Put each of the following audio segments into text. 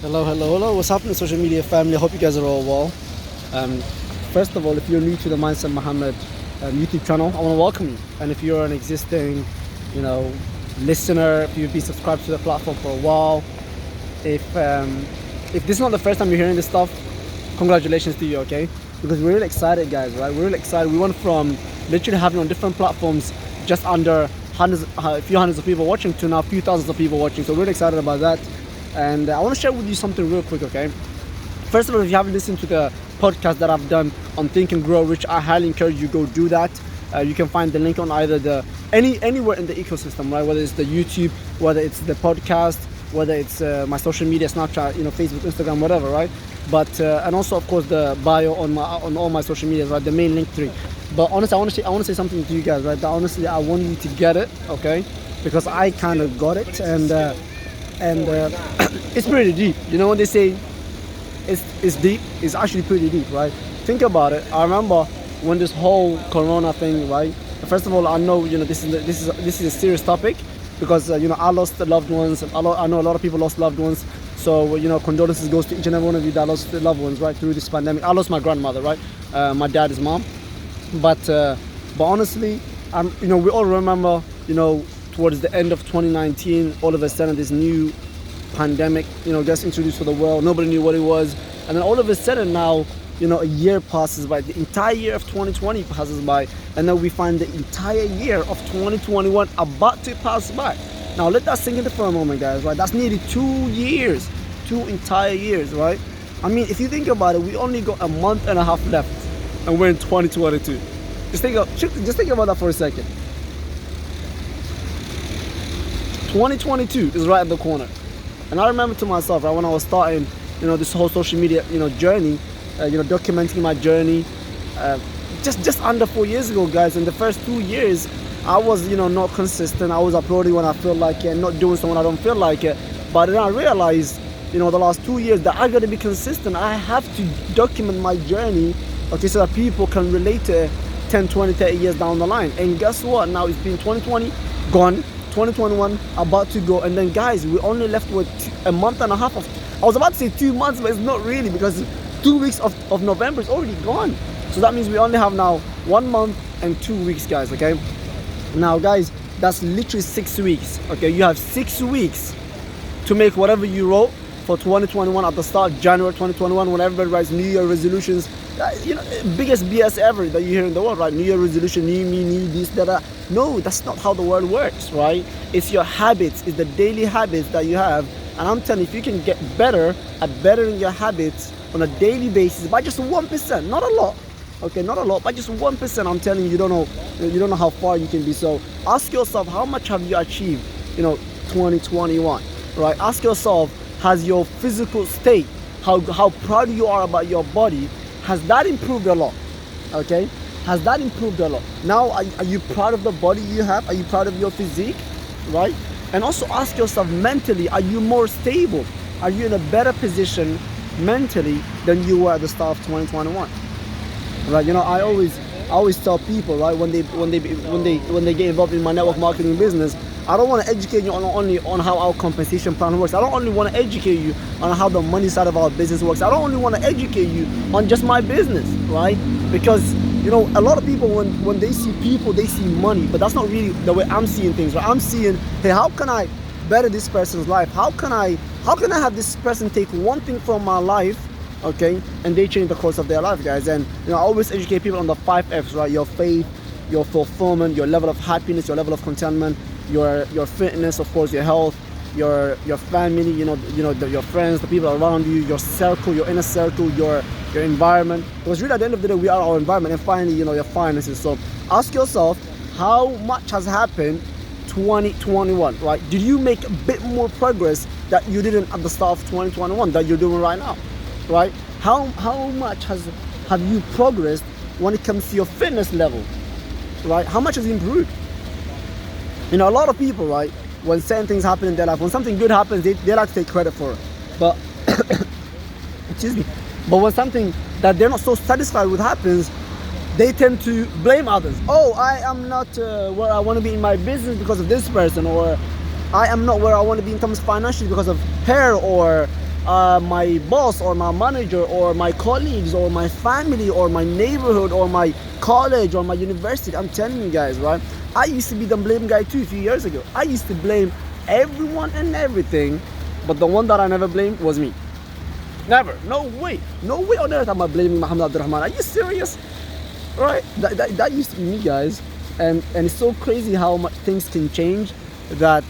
Hello, hello, hello. What's happening, social media family? I hope you guys are all well. Um, First of all, if you're new to the Mindset Mohammed YouTube channel, I want to welcome you. And if you're an existing, you know, listener, if you've been subscribed to the platform for a while, if this is not the first time you're hearing this stuff, congratulations to you, okay? Because we're really excited, guys, right? We're really excited. We went from literally having on different platforms just under a few hundreds of people watching to now a few thousands of people watching. So we're really excited about that. And I want to share with you something real quick, okay? First of all, if you haven't listened to the podcast that I've done on Think and Grow Rich, I highly encourage you go do that. You can find the link on either anywhere in the ecosystem, right? Whether it's the YouTube, whether it's the podcast, whether it's my social media, Snapchat, Facebook, Instagram, whatever, right? But and also, of course, the bio on all my social medias, right? The main link tree. But honestly, I want to say something to you guys, right? That honestly, I want you to get it, okay? Because I kind of got it, and it's pretty deep. You know when they say it's deep, it's actually pretty deep, right? Think about it. I remember when this whole corona thing, right? First of all, I know this is a serious topic because I lost loved ones. I know a lot of people lost loved ones. So condolences goes to each and every one of you that lost loved ones, right, through this pandemic. I lost my grandmother, right, my dad's mom. But honestly, we all remember, towards the end of 2019, all of a sudden this new pandemic, gets introduced to the world. Nobody knew what it was, and then all of a sudden now, a year passes by. The entire year of 2020 passes by, and then we find the entire year of 2021 about to pass by. Now let that sink in for a moment, guys. Right? That's nearly 2 years, 2 entire years, right? I mean, if you think about it, we only got a month and a half left, and we're in 2022. Just think about that for a second. 2022 is right at the corner. And I remember to myself, right, when I was starting, this whole social media, journey, documenting my journey, just under 4 years ago, guys. In the first 2 years, I was, not consistent. I was uploading when I feel like it, not doing so when I don't feel like it. But then I realized, the last 2 years that I got to be consistent. I have to document my journey, okay, so that people can relate to it 10, 20, 30 years down the line. And guess what? Now it's been 2020, gone. 2021 about to go, and then guys, we only left with a month and a half of, I was about to say 2 months, but it's not really, because 2 weeks of November is already gone. So that means we only have now 1 month and 2 weeks, guys. Okay, now guys, that's literally 6 weeks. Okay, you have 6 weeks to make whatever you wrote for 2021 at the start, January 2021, when everybody writes New Year resolutions. Biggest BS ever that you hear in the world, right? New Year resolution, new me, new this, that. No, that's not how the world works, right? It's your habits, it's the daily habits that you have. And I'm telling you, if you can get better at bettering your habits on a daily basis by just 1%, not a lot, okay, not a lot, but just 1%, I'm telling you, you don't know how far you can be. So ask yourself, how much have you achieved, 2021, right? Ask yourself, has your physical state, how proud you are about your body, has that improved a lot? Okay, has that improved a lot? Now, are you proud of the body you have? Are you proud of your physique, right? And also ask yourself, mentally, are you more stable? Are you in a better position mentally than you were at the start of 2021? Right? I always tell people, right, when they get involved in my network marketing business, I don't want to educate you only on how our compensation plan works. I don't only want to educate you on how the money side of our business works. I don't only want to educate you on just my business, right? Because a lot of people, when they see people, they see money, but that's not really the way I'm seeing things, right? I'm seeing, hey, how can I better this person's life? How can I have this person take one thing from my life, okay, and they change the course of their life, guys? And I always educate people on the 5 F's, right? Your faith, your fulfillment, your level of happiness, your level of contentment, your fitness, of course, your health, your family, your friends, the people around you, your circle, your inner circle, your environment. Because really, at the end of the day, we are our environment. And finally, your finances. So ask yourself, how much has happened 2021, right? Did you make a bit more progress that you didn't at the start of 2021 that you're doing right now, right? How much have you progressed when it comes to your fitness level, right? How much has it improved? A lot of people, right, when certain things happen in their life, when something good happens, they like to take credit for it. But, excuse me, but when something that they're not so satisfied with happens, they tend to blame others. Oh, I am not where I want to be in my business because of this person, or I am not where I want to be in terms financially because of her, or my boss or my manager or my colleagues or my family or my neighborhood or my college or my university. I'm telling you guys, right? I used to be the blame guy too a few years ago. I used to blame everyone and everything, but the one that I never blamed was me. Never. No way. No way on earth am I blaming Mohammed Abdurrahman. Are you serious? Right? That used to be me, guys. And it's so crazy how much things can change that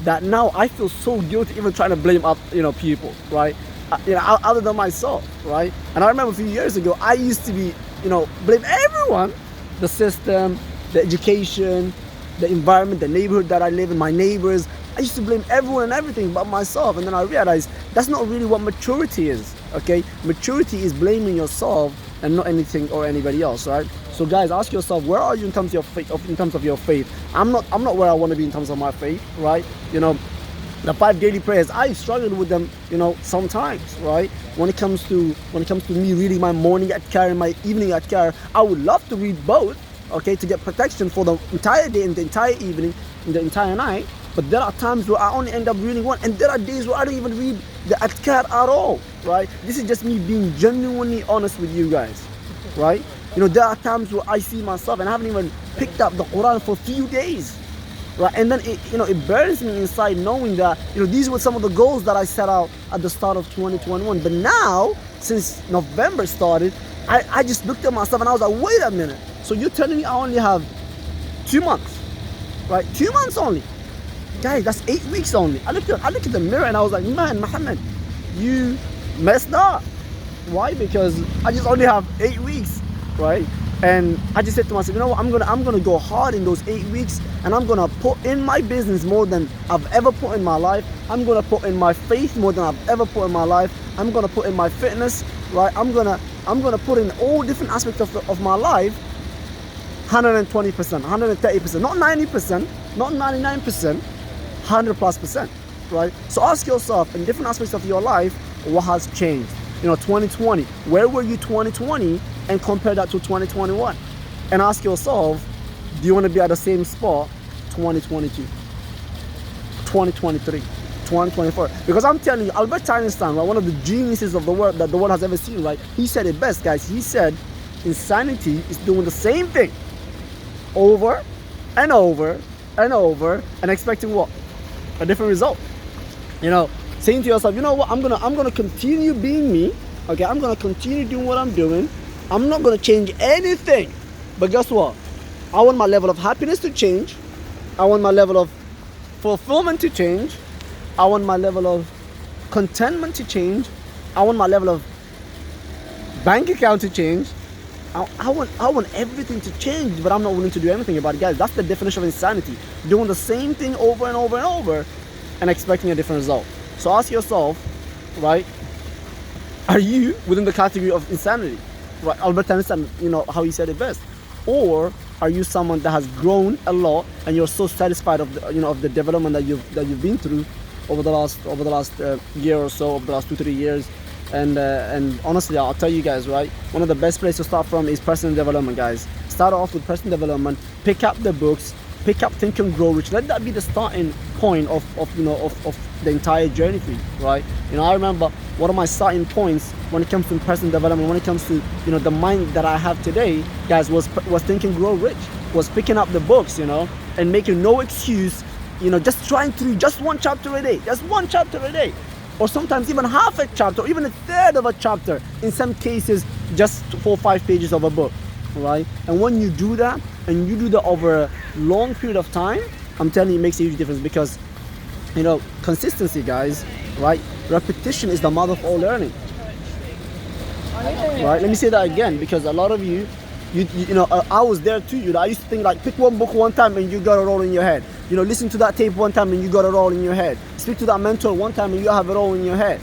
that now I feel so guilty even trying to blame up, people, right? Other than myself, right? And I remember a few years ago, I used to be, blame everyone, the system, the education, the environment, the neighborhood that I live in, my neighbors. I used to blame everyone and everything but myself. And then I realized that's not really what maturity is, okay? Maturity is blaming yourself and not anything or anybody else, right? So guys, ask yourself, where are you in terms of your faith? In terms of your faith, I'm not where I want to be in terms of my faith, right? The 5 daily prayers, I struggle with them, sometimes, right? When it comes to me reading my morning adhkar and my evening adhkar, I would love to read both, okay, to get protection for the entire day and the entire evening and the entire night. But there are times where I only end up reading one, and there are days where I don't even read the adhkar at all, right? This is just me being genuinely honest with you guys, right? There are times where I see myself and I haven't even picked up the Quran for a few days, right? And then it burns me inside knowing that these were some of the goals that I set out at the start of 2021. But now, since November started, I just looked at myself and I was like, wait a minute. So you're telling me I only have 2 months, right? 2 months only. Guys, that's 8 weeks only. I looked at the mirror and I was like, man, Mohammed, you messed up. Why? Because I just only have 8 weeks, right? And I just said to myself, you know what, I'm gonna go hard in those 8 weeks, and I'm gonna put in my business more than I've ever put in my life. I'm gonna put in my faith more than I've ever put in my life. I'm gonna put in my fitness, right? I'm gonna put in all different aspects of my life, 120%, 130%, not 90%, not 99%, 100+%, right? So ask yourself, in different aspects of your life, what has changed? 2020, where were you 2020, and compare that to 2021, and ask yourself, do you want to be at the same spot 2022, 2023, 2024? Because I'm telling you, Albert Einstein, right, one of the geniuses of the world that the world has ever seen, right, he said it best, guys. He said insanity is doing the same thing over and over and over and expecting what? A different result. Saying to yourself, you know what, I'm gonna continue being me, okay? I'm gonna continue doing what I'm doing. I'm not gonna change anything. But guess what? I want my level of happiness to change. I want my level of fulfillment to change. I want my level of contentment to change. I want my level of bank account to change. I want everything to change, but I'm not willing to do anything about it, guys. That's the definition of insanity. Doing the same thing over and over and over and expecting a different result. So ask yourself, right, are you within the category of insanity? Right, Albert Einstein, how he said it best. Or are you someone that has grown a lot and you're so satisfied of the, of the development that you've been through over the last year or so, over the last 2-3 years? And honestly, I'll tell you guys, right, one of the best places to start from is personal development, guys. Start off with personal development. Pick up the books. Pick up Think and Grow Rich. Let that be the starting point of the entire journey for you, right? I remember one of my starting points when it comes to personal development, when it comes to the mind that I have today, guys, was Think and Grow Rich. Was picking up the books, and making no excuse, just trying to read just one chapter a day, just one chapter a day, or sometimes even half a chapter, or even a third of a chapter. In some cases, just 4 or 5 pages of a book, right? And when you do that, and you do that over a long period of time, I'm telling you, it makes a huge difference. Because consistency, guys, right? Repetition is the mother of all learning, right? Let me say that again, because a lot of you I was there too. I used to think like, pick one book one time and you got it all in your head. Listen to that tape one time and you got it all in your head. Speak to that mentor one time and you have it all in your head,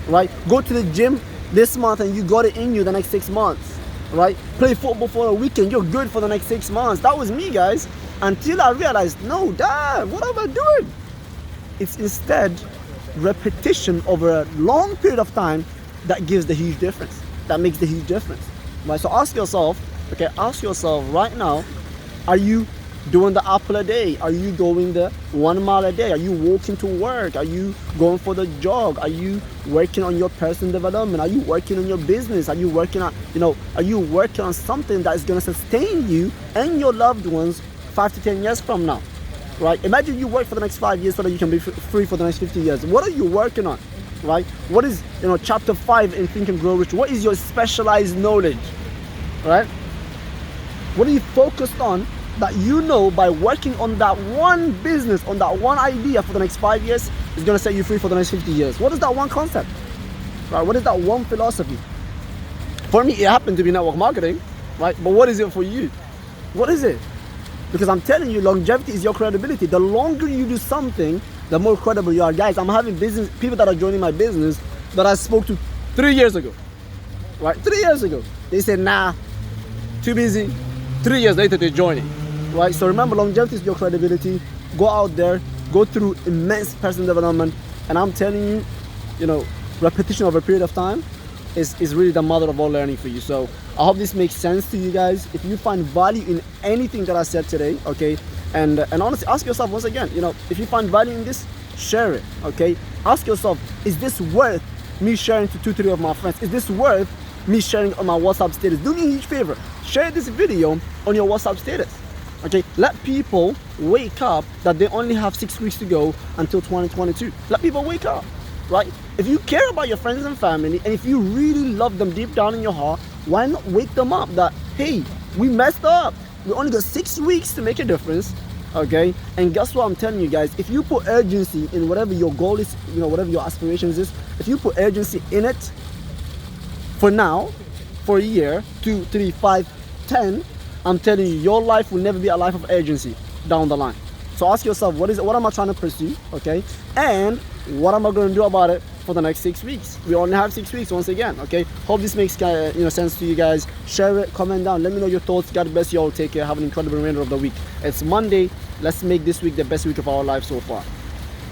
right? Go to the gym this month and you got it in you the next 6 months, right? Play football for a weekend, you're good for the next 6 months. That was me, guys, until I realized, no, damn, what am I doing? It's instead repetition over a long period of time that gives the huge difference, that makes the huge difference, right? So ask yourself right now, are you doing the apple a day? Are you going the 1 mile a day? Are you walking to work? Are you going for the jog? Are you working on your personal development? Are you working on your business? Are you working on, are you working on something that is going to sustain you and your loved ones 5 to 10 years from now? Right? Imagine you work for the next 5 years so that you can be free for the next 50 years. What are you working on? Right? What is, chapter 5 in Think and Grow Rich? What is your specialized knowledge? Right? What are you focused on that by working on that one business, on that one idea for the next 5 years is going to set you free for the next 50 years? What is that one concept? Right? What is that one philosophy? For me, it happened to be network marketing, right? But what is it for you? What is it? Because I'm telling you, longevity is your credibility. The longer you do something, the more credible you are. Guys, I'm having business people that are joining my business that I spoke to 3 years ago. Right? 3 years ago. They said, nah, too busy. 3 years later, they're joining. Right? So remember, longevity is your credibility. Go out there, go through immense personal development. And I'm telling you, repetition over a period of time is really the mother of all learning for you. So I hope this makes sense to you guys. If you find value in anything that I said today, okay, and honestly, ask yourself once again, if you find value in this, share it, okay? Ask yourself, is this worth me sharing to 2-3 of my friends? Is this worth me sharing on my WhatsApp status? Do me a huge favor, share this video on your WhatsApp status, okay? Let people wake up that they only have 6 weeks to go until 2022. Let people wake up, right? If you care about your friends and family, and if you really love them deep down in your heart, why not wake them up that, hey, we messed up. We only got 6 weeks to make a difference, okay? And guess what I'm telling you guys? If you put urgency in whatever your goal is, whatever your aspirations is, if you put urgency in it for now, for a year, 2, 3, 5, 10, I'm telling you, your life will never be a life of urgency down the line. So ask yourself, what am I trying to pursue, okay? And what am I going to do about it for the next 6 weeks? We only have 6 weeks once again, okay? Hope this makes sense to you guys. Share it, comment down, let me know your thoughts. God bless you all. Take care. Have an incredible remainder of the week. It's Monday. Let's make this week the best week of our life so far.